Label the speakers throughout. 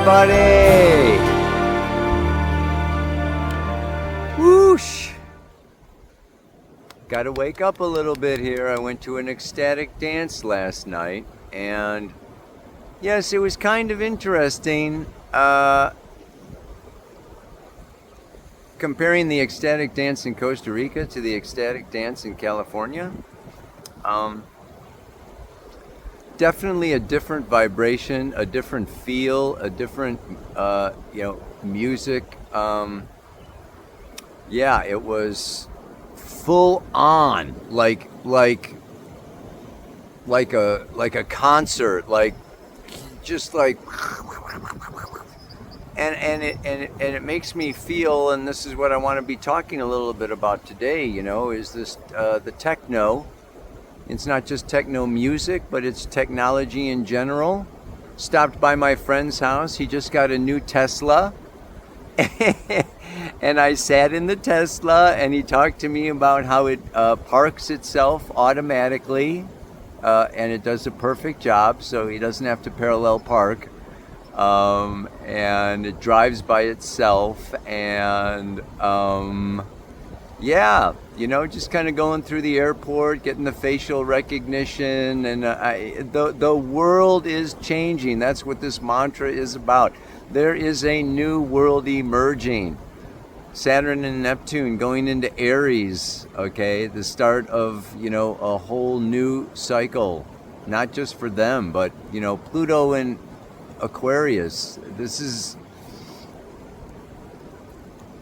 Speaker 1: everybody! Whoosh! Got to wake up a little bit here. I went to an ecstatic dance last night, and yes, it was kind of interesting. Comparing the ecstatic dance in Costa Rica to the ecstatic dance in California. Definitely a different vibration, a different feel, a different, music. Yeah, it was full on, like a concert, like just like, and it makes me feel, and this is what I want to be talking a little bit about today. Is this the techno? It's not just techno music, but it's technology in general. Stopped by my friend's house. He just got a new Tesla. And I sat in the Tesla, and he talked to me about how it parks itself automatically. And it does a perfect job, so he doesn't have to parallel park. And it drives by itself. And yeah, just kind of going through the airport, getting the facial recognition, and the world is changing. That's what this mantra is about. There is a new world emerging. Saturn and Neptune going into Aries, okay? The start of, a whole new cycle. Not just for them, but, Pluto and Aquarius. This is...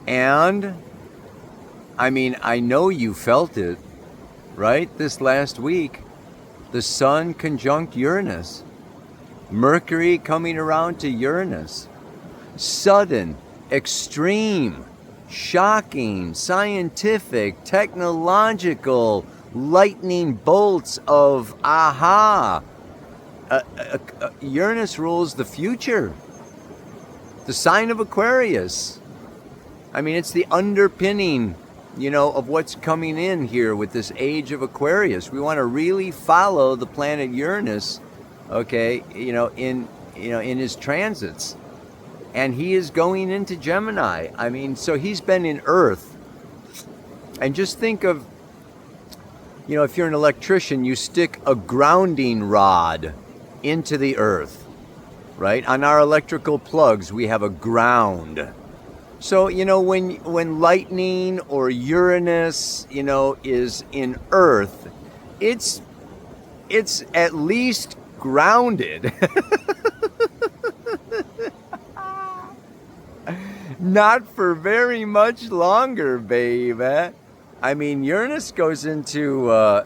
Speaker 1: And... I know you felt it, right? This last week, the Sun conjunct Uranus. Mercury coming around to Uranus. Sudden, extreme, shocking, scientific, technological, lightning bolts of aha. Uranus rules the future. The sign of Aquarius. It's the underpinning of what's coming in here with this age of Aquarius. We want to really follow the planet Uranus, okay, in his transits. And he is going into Gemini. So he's been in Earth. And just think of, if you're an electrician, you stick a grounding rod into the Earth, right? On our electrical plugs, we have a ground. So, when lightning or Uranus, is in Earth, it's at least grounded. Not for very much longer, babe. Uranus goes into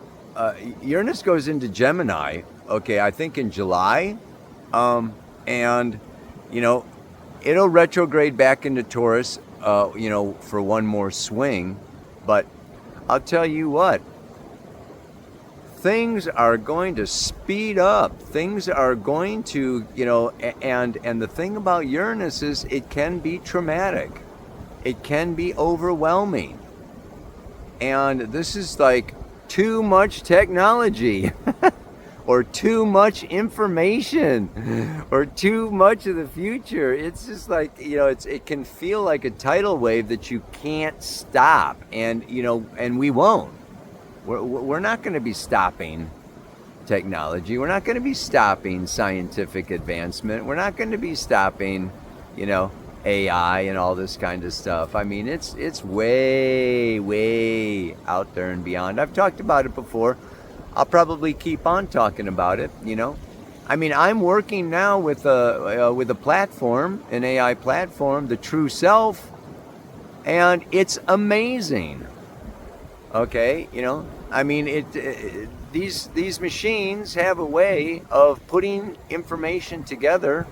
Speaker 1: Gemini, okay, I think in July. And, it'll retrograde back into Taurus, for one more swing. But I'll tell you what, things are going to speed up. Things are going to, and the thing about Uranus is it can be traumatic. It can be overwhelming. And this is like too much technology. Or too much information, or too much of the future. It's just like, it can feel like a tidal wave that you can't stop, and and we won't. We're not going to be stopping technology. We're not going to be stopping scientific advancement. We're not going to be stopping, AI and all this kind of stuff. It's way, way out there and beyond. I've talked about it before. I'll probably keep on talking about it, I'm working now with a platform, an AI platform, the True Self, and it's amazing. Okay, these machines have a way of putting information together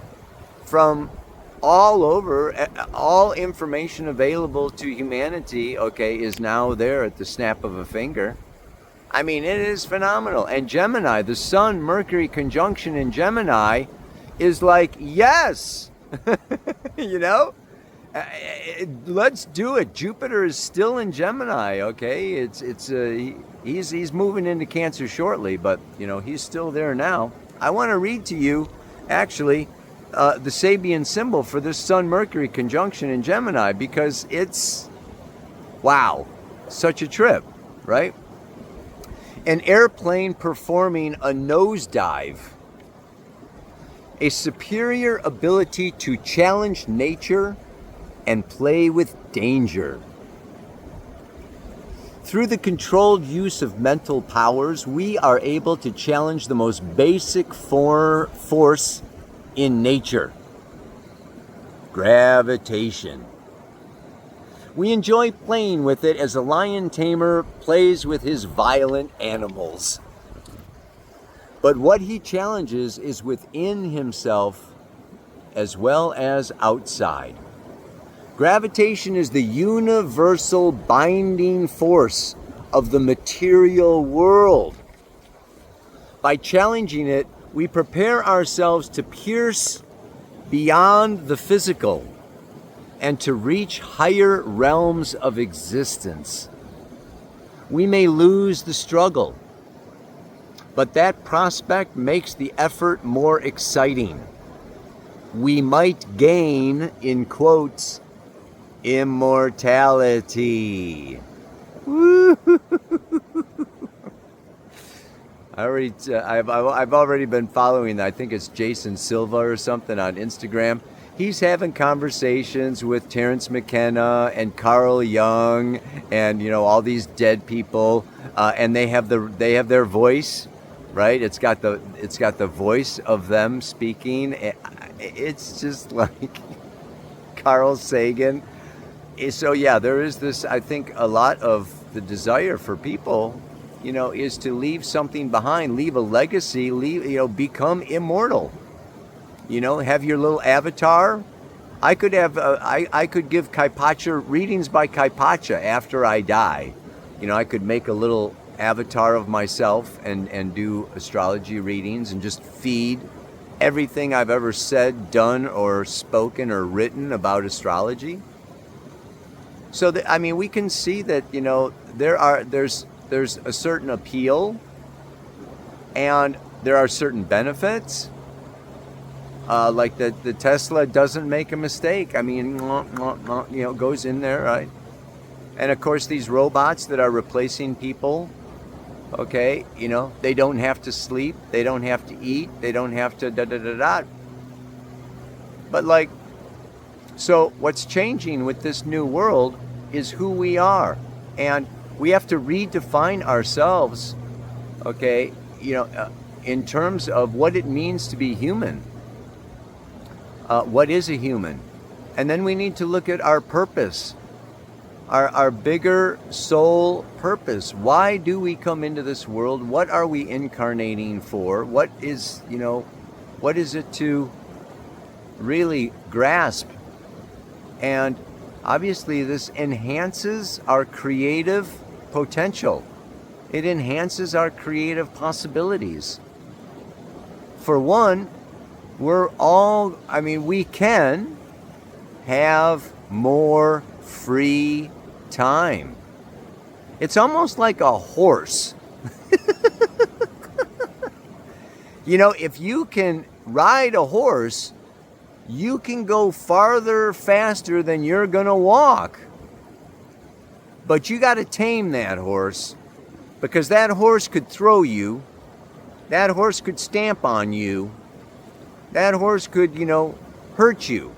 Speaker 1: from all over. All information available to humanity, okay, is now there at the snap of a finger. It is phenomenal. And Gemini, the Sun Mercury conjunction in Gemini is like, yes, let's do it. Jupiter is still in Gemini, okay? He's moving into Cancer shortly, but he's still there now. I want to read to you actually the Sabian symbol for this Sun-Mercury conjunction in Gemini, because it's, wow, such a trip, right? An airplane performing a nosedive, a superior ability to challenge nature and play with danger. Through the controlled use of mental powers, we are able to challenge the most basic force in nature: gravitation. We enjoy playing with it as a lion tamer plays with his violent animals. But what he challenges is within himself as well as outside. Gravitation is the universal binding force of the material world. By challenging it, we prepare ourselves to pierce beyond the physical and to reach higher realms of existence. We may lose the struggle, but that prospect makes the effort more exciting. We might gain, in quotes, immortality. I've already been following, I think it's Jason Silva or something on Instagram. He's having conversations with Terence McKenna and Carl Jung and, you know, all these dead people, and they have their voice, right? It's got the voice of them speaking. It's just like Carl Sagan. So yeah, there is this, I think a lot of the desire for people, you know, is to leave something behind, leave a legacy, become immortal. You know, have your little avatar. I could have, I could give Kaipacha readings by Kaipacha after I die. You know, I could make a little avatar of myself and do astrology readings and just feed everything I've ever said, done, or spoken or written about astrology. So I mean, we can see that, you know, there's a certain appeal and there are certain benefits. Like the Tesla doesn't make a mistake. I mean, you know, goes in there, right? And of course, these robots that are replacing people, okay, you know, they don't have to sleep, they don't have to eat, they don't have to da-da-da-da. But like, so what's changing with this new world is who we are. And we have to redefine ourselves, okay, you know, in terms of what it means to be human. What is a human? And then we need to look at our purpose, our bigger soul purpose. Why do we come into this world? What are we incarnating for? What is, you know, what is it to really grasp? And obviously this enhances our creative potential. It enhances our creative possibilities. For one, we can have more free time. It's almost like a horse. You know, if you can ride a horse, you can go farther, faster than you're gonna walk. But you gotta tame that horse, because that horse could throw you, that horse could stamp on you, that horse could, you know, hurt you.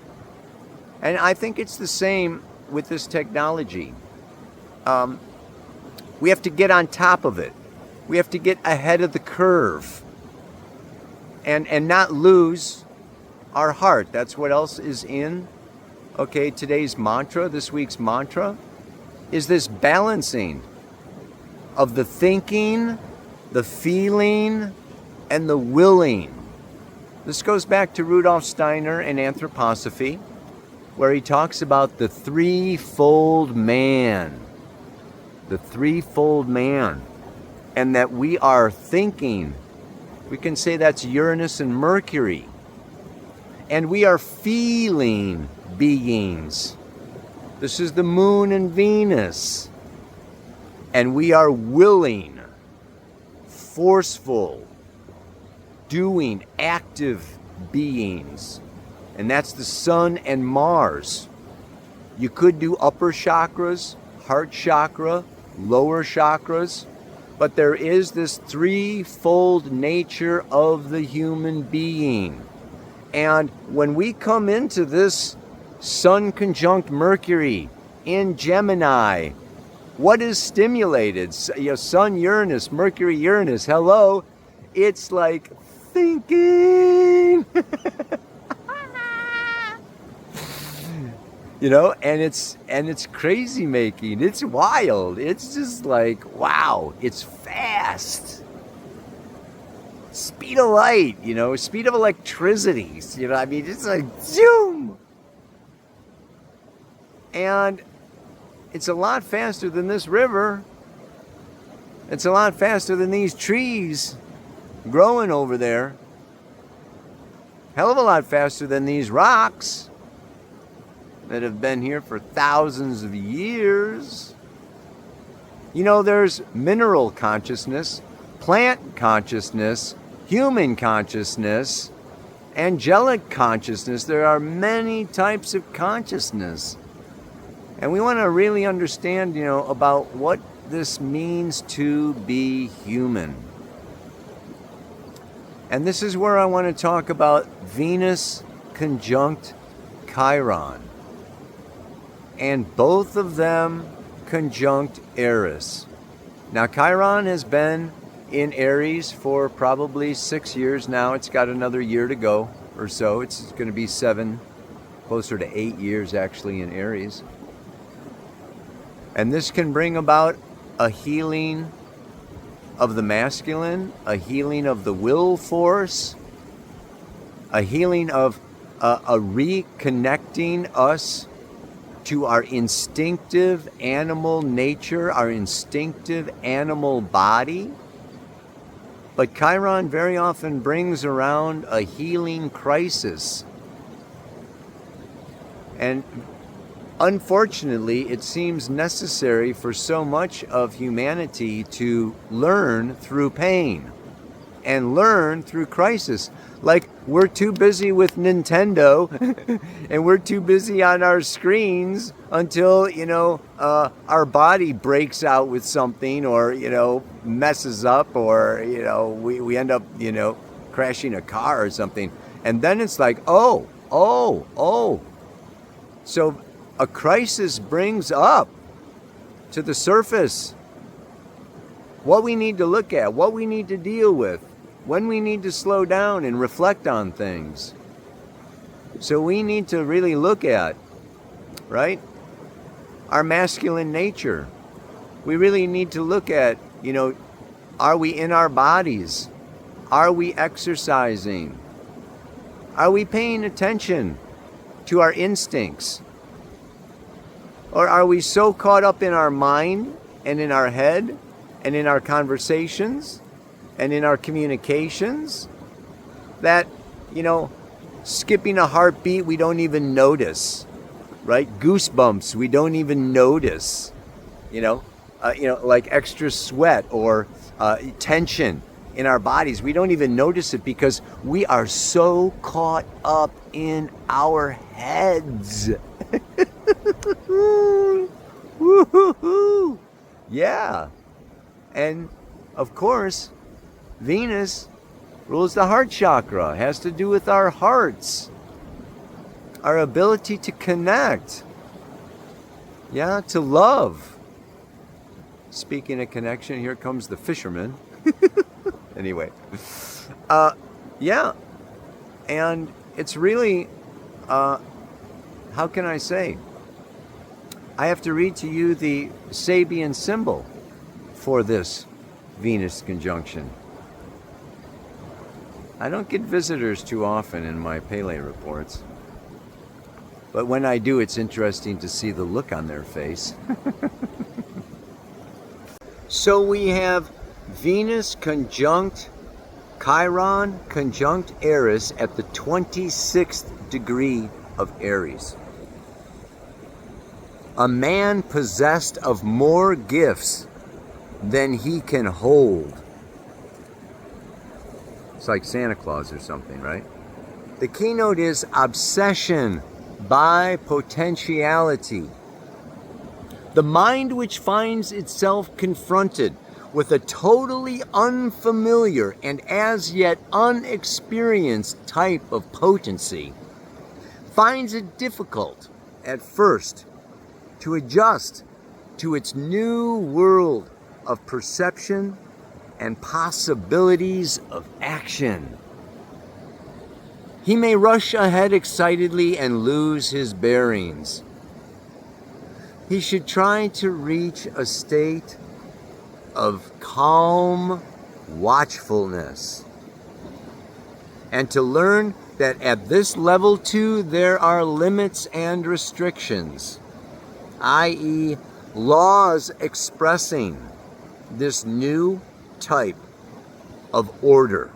Speaker 1: And I think it's the same with this technology. We have to get on top of it. We have to get ahead of the curve and not lose our heart. That's what else is in, okay, today's mantra, this week's mantra, is this balancing of the thinking, the feeling, and the willing. This goes back to Rudolf Steiner and Anthroposophy, where he talks about the threefold man. The threefold man. And that we are thinking. We can say that's Uranus and Mercury. And we are feeling beings. This is the moon and Venus. And we are willing, forceful, doing, active beings. and that's the Sun and Mars. You could do upper chakras, heart chakra, lower chakras, but there is this threefold nature of the human being. And when we come into this Sun conjunct Mercury in Gemini, what is stimulated? Sun Uranus, Mercury Uranus, hello, it's like thinking. And it's crazy making. It's wild. It's just like, wow, it's fast. Speed of light, speed of electricity. It's like zoom. And it's a lot faster than this river. It's a lot faster than these trees growing over there. Hell of a lot faster than these rocks that have been here for thousands of years. There's mineral consciousness, plant consciousness, human consciousness, angelic consciousness. There are many types of consciousness. And we want to really understand, about what this means to be human. And this is where I want to talk about Venus conjunct Chiron. And both of them conjunct Eris. Now, Chiron has been in Aries for probably 6 years now. It's got another year to go or so. It's going to be 7, closer to 8 years actually in Aries. And this can bring about a healing of the masculine, a healing of the will force, a healing of a reconnecting us to our instinctive animal nature, our instinctive animal body. But Chiron very often brings around a healing crisis. And unfortunately, it seems necessary for so much of humanity to learn through pain and learn through crisis. Like, we're too busy with Nintendo and we're too busy on our screens until, our body breaks out with something or, messes up or, we end up, crashing a car or something. And then it's like, oh. So a crisis brings up to the surface what we need to look at, what we need to deal with, when we need to slow down and reflect on things. So we need to really look at, right, our masculine nature. We really need to look at, are we in our bodies? Are we exercising? Are we paying attention to our instincts? Or are we so caught up in our mind and in our head and in our conversations and in our communications that, skipping a heartbeat we don't even notice, right? Goosebumps we don't even notice, like extra sweat or tension in our bodies. We don't even notice it because we are so caught up in our heads. Woo-hoo-hoo. Yeah. And of course, Venus rules the heart chakra. It has to do with our hearts, our ability to connect, to love. Speaking of connection, here comes the fisherman. Anyway, and it's really, how can I say? I have to read to you the Sabian symbol for this Venus conjunction. I don't get visitors too often in my Pele reports, but when I do, it's interesting to see the look on their face. So we have Venus conjunct Chiron conjunct Eris at the 26th degree of Aries. A man possessed of more gifts than he can hold. It's like Santa Claus or something, right? The keynote is obsession by potentiality. The mind which finds itself confronted with a totally unfamiliar and as yet unexperienced type of potency finds it difficult at first to adjust to its new world of perception and possibilities of action. He may rush ahead excitedly and lose his bearings. He should try to reach a state of calm watchfulness and to learn that at this level too there are limits and restrictions, i.e., laws expressing this new type of order.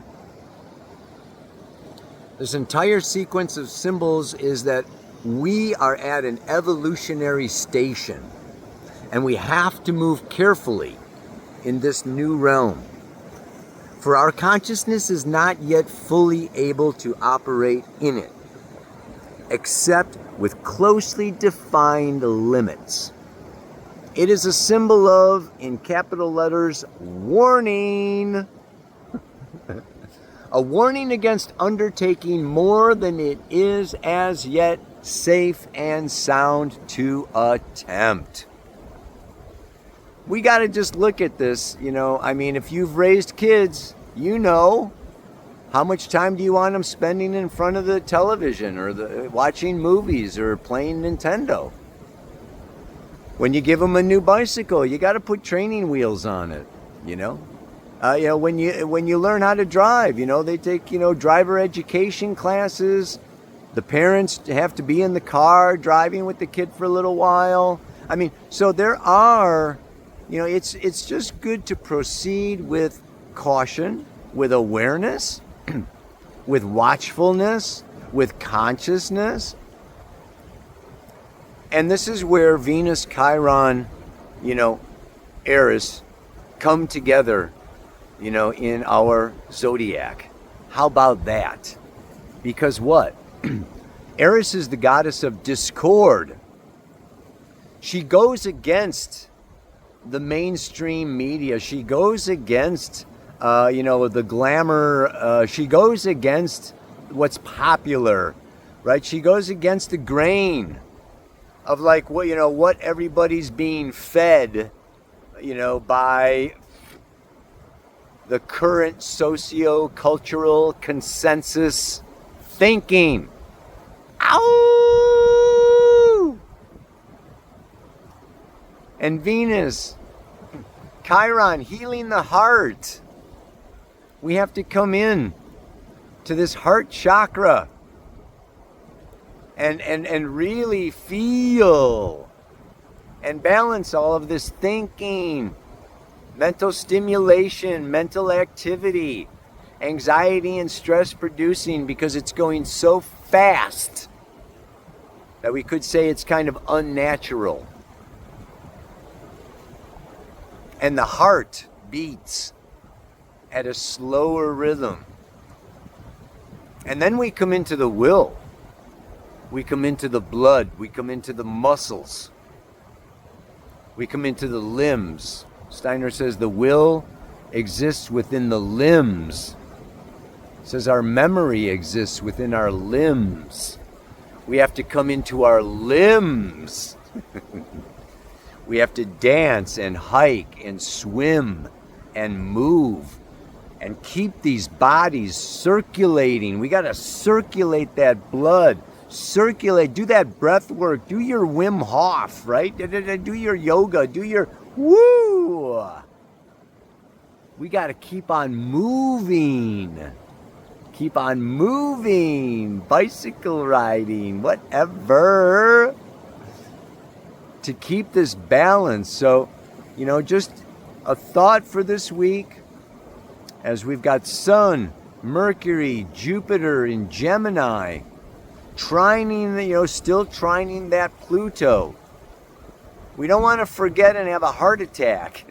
Speaker 1: This entire sequence of symbols is that we are at an evolutionary station and we have to move carefully in this new realm. For our consciousness is not yet fully able to operate in it, except with closely defined limits. It is a symbol of, in capital letters, warning. A warning against undertaking more than it is as yet safe and sound to attempt. We got to just look at this, if you've raised kids, how much time do you want them spending in front of the television or watching movies or playing Nintendo? When you give them a new bicycle, you got to put training wheels on it, when you learn how to drive, they take, driver education classes. The parents have to be in the car driving with the kid for a little while. So there are, it's just good to proceed with caution, with awareness, with watchfulness, with consciousness. And this is where Venus, Chiron, Eris come together, in our zodiac. How about that? Because what? Eris is the goddess of discord. She goes against the mainstream media. She goes against, the glamour. She goes against what's popular, right? She goes against the grain of what everybody's being fed, by the current socio-cultural consensus thinking. Ow! And Venus, Chiron, healing the heart. We have to come in to this heart chakra and really feel and balance all of this thinking, mental stimulation, mental activity, anxiety and stress producing, because it's going so fast that we could say it's kind of unnatural. And the heart beats at a slower rhythm. And then we come into the will. We come into the blood. We come into the muscles. We come into the limbs. Steiner says the will exists within the limbs. He says our memory exists within our limbs. We have to come into our limbs. We have to dance and hike and swim and move and keep these bodies circulating. We got to circulate that blood. Circulate. Do that breath work. Do your Wim Hof, right? Do your yoga. Do your woo. We got to keep on moving. Keep on moving. Bicycle riding. Whatever. To keep this balance. So, just a thought for this week, as we've got Sun, Mercury, Jupiter in Gemini, trining, still trining that Pluto. We don't want to forget and have a heart attack.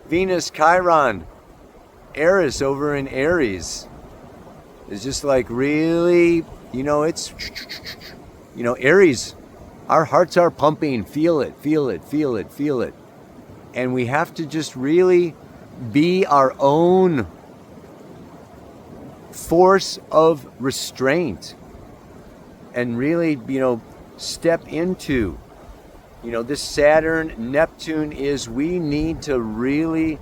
Speaker 1: Venus, Chiron, Eris over in Aries. is just like really, it's, Aries, our hearts are pumping, feel it, feel it, feel it, feel it. And we have to just really be our own force of restraint and really, step into, this Saturn, Neptune we need to really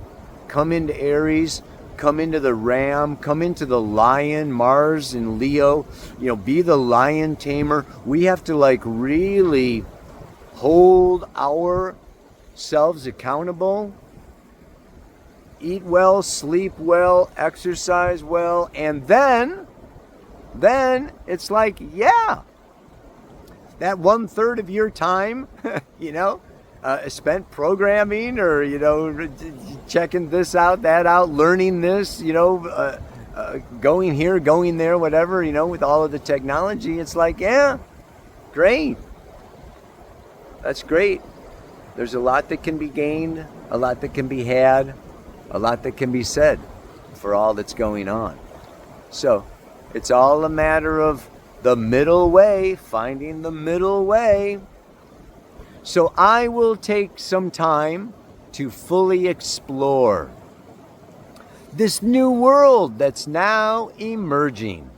Speaker 1: come into Aries, come into the Ram, come into the Lion, Mars and Leo, be the lion tamer. We have to really hold ourselves accountable, eat well, sleep well, exercise well, and then it's that 1/3 of your time, spent programming or, checking this out, that out, learning this, going here, going there, whatever, with all of the technology. It's great. That's great. There's a lot that can be gained, a lot that can be had, a lot that can be said for all that's going on. So it's all a matter of the middle way, finding the middle way. So I will take some time to fully explore this new world that's now emerging.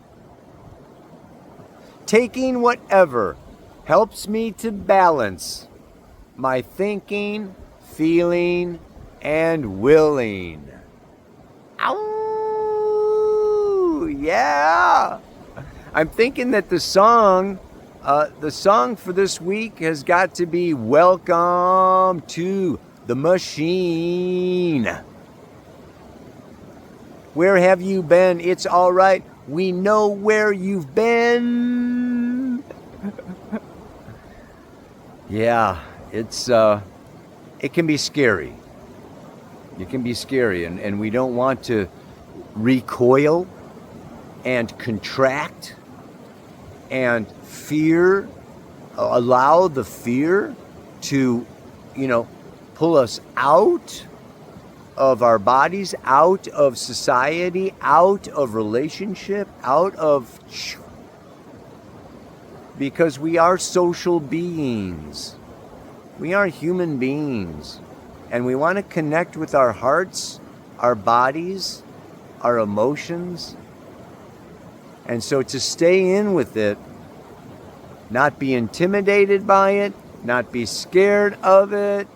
Speaker 1: Taking whatever helps me to balance my thinking, feeling, and willing. Ow! Yeah! I'm thinking that the song for this week has got to be Welcome to the Machine. Where have you been? It's all right. We know where you've been. Yeah, it can be scary. It can be scary, and we don't want to recoil and contract and allow the fear to, pull us out of our bodies, out of society, out of relationship, because we are social beings. We are human beings. And we want to connect with our hearts, our bodies, our emotions. And so to stay in with it, not be intimidated by it, not be scared of it,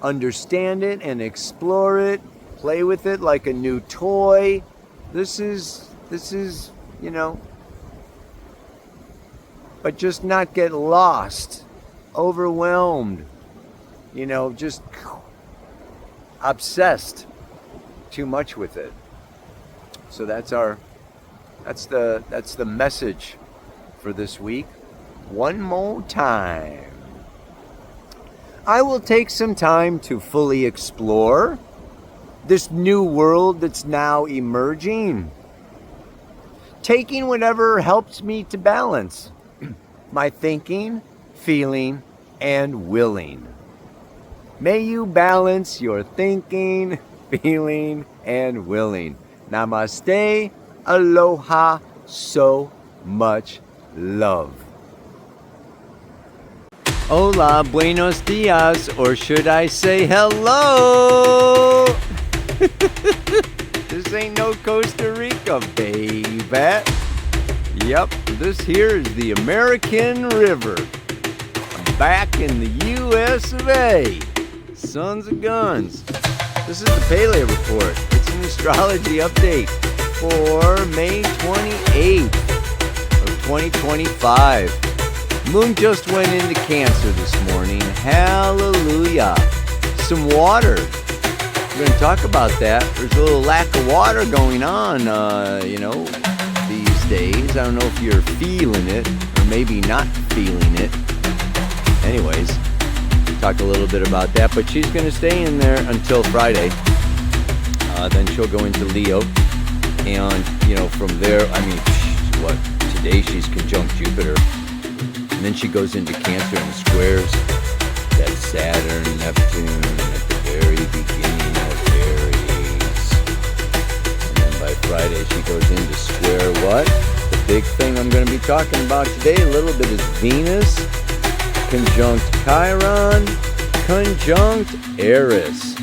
Speaker 1: understand it and explore it, play with it like a new toy. This is, but just not get lost, overwhelmed, just obsessed too much with it. So that's the message for this week. One more time. I will take some time to fully explore this new world that's now emerging. Taking whatever helps me to balance my thinking, feeling, and willing. May you balance your thinking, feeling, and willing. Namaste, aloha, so much love. Hola, buenos dias, or should I say hello? This ain't no Costa Rica, baby. Yep, this here is the American River. I'm back in the US of A. Sons of guns. This is the Pele Report. It's an astrology update for May 28th of 2025. Moon just went into Cancer this morning. Hallelujah. Some water. We're going to talk about that. There's a little lack of water going on, these days. I don't know if you're feeling it or maybe not feeling it. Anyways, talk a little bit about that. But she's going to stay in there until Friday. Then she'll go into Leo. And, from there, today she's conjunct Jupiter. And then she goes into Cancer and squares that Saturn, Neptune at the very beginning of Aries. And then by Friday she goes into square But the big thing I'm going to be talking about today a little bit is Venus, conjunct Chiron, conjunct Eris.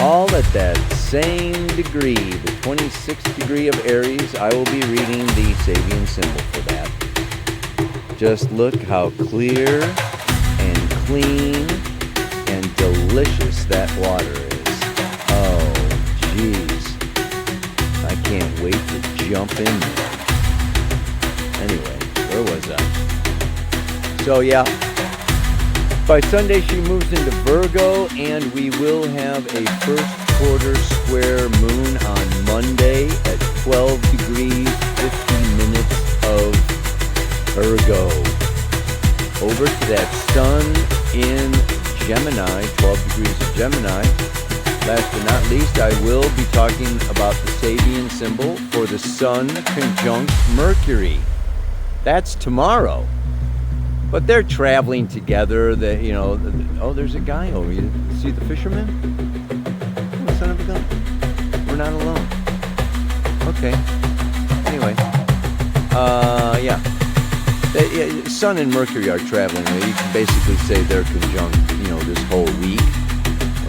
Speaker 1: All at that same degree, the 26th degree of Aries. I will be reading the Sabian symbol for that. Just look how clear and clean and delicious that water is. Oh, jeez. I can't wait to jump in there. Anyway, where was I? So yeah, by Sunday she moves into Virgo, and we will have a first quarter square moon on Monday at 12 degrees 50 minutes of Virgo. Over to that sun in Gemini, 12 degrees of Gemini. Last but not least, I will be talking about the Sabian symbol for the sun conjunct Mercury. That's tomorrow. But they're traveling together. Oh, there's a guy over here. See the fisherman? Oh, son of a gun. We're not alone. Okay. Anyway. Yeah. Sun and Mercury are traveling. You can basically say they're conjunct, this whole week.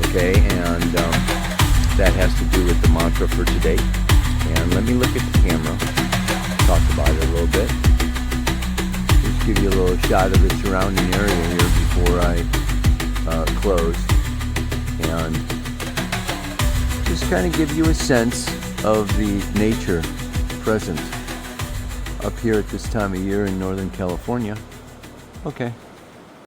Speaker 1: Okay, and that has to do with the mantra for today. And let me look at the camera, talk about it a little bit. Just give you a little shot of the surrounding area here before I close. And just kind of give you a sense of the nature present up here at this time of year in Northern California. Okay.